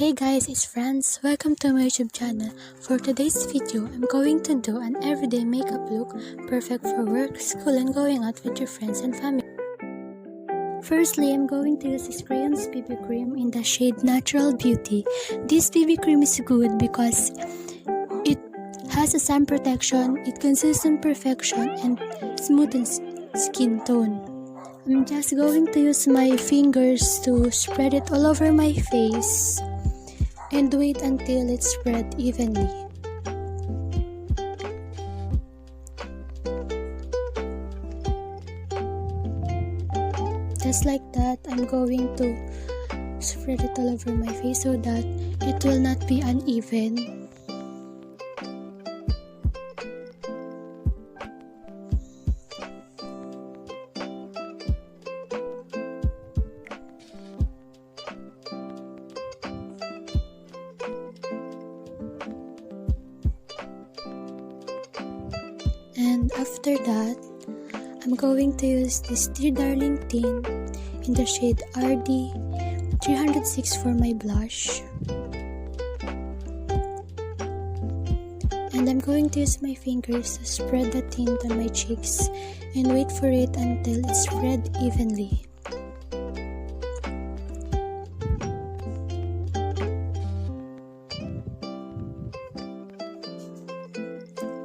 Hey guys, it's Franz. Welcome to my YouTube channel. For today's video, I'm going to do an everyday makeup look perfect for work, school, and going out with your friends and family. Firstly, I'm going to use this Crayons BB cream in the shade Natural Beauty. This BB cream is good because it has a sun protection, it conceals imperfection, and smoothens skin tone. I'm just going to use my fingers to spread it all over my face and wait until it's spread evenly. Just like that, I'm going to spread it all over my face so that it will not be uneven. And after that, I'm going to use this Darling Tint in the shade RD 306 for my blush. And I'm going to use my fingers to spread the tint on my cheeks and wait for it until it's spread evenly.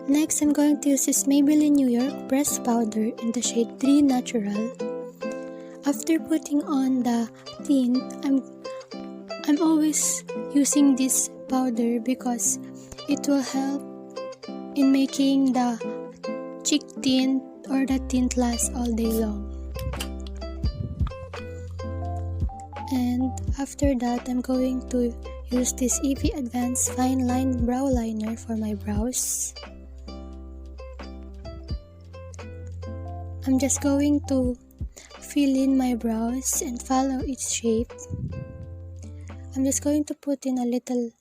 Next, I'm going to use this Maybelline New York pressed powder in the shade 3 Natural. After putting on the tint, I'm always using this powder because it will help in making the cheek tint or the tint last all day long. And after that, I'm going to use this EV Advanced Fine Line Brow Liner for my brows. I'm just going to fill in my brows and follow its shape. I'm just going to put in a little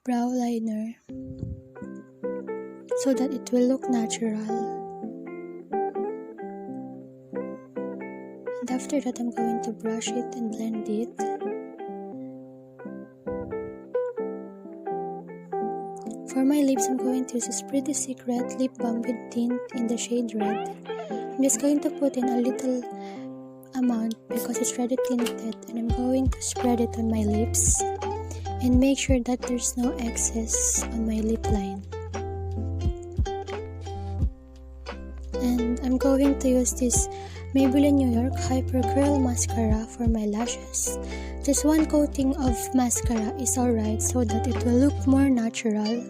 brow liner so that it will look natural. And after that, I'm going to brush it and blend it. For my lips, I'm going to use this Pretty Secret Lip Balm with Tint in the shade Red. I'm just going to put in a little amount because it's ready tinted, and I'm going to spread it on my lips and make sure that there's no excess on my lip line. And I'm going to use this Maybelline New York Hyper Curl Mascara for my lashes. Just one coating of mascara is alright so that it will look more natural.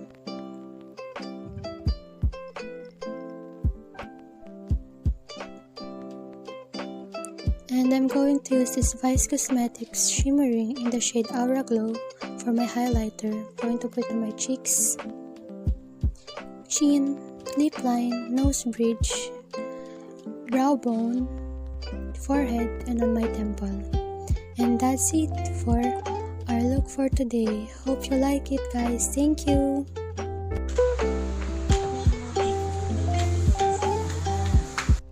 And I'm going to use this Vice Cosmetics Shimmering in the shade Aura Glow for my highlighter. I'm going to put it on my cheeks, chin, lip line, nose bridge, brow bone, forehead, and on my temple. And that's it for our look for today. Hope you like it, guys. Thank you.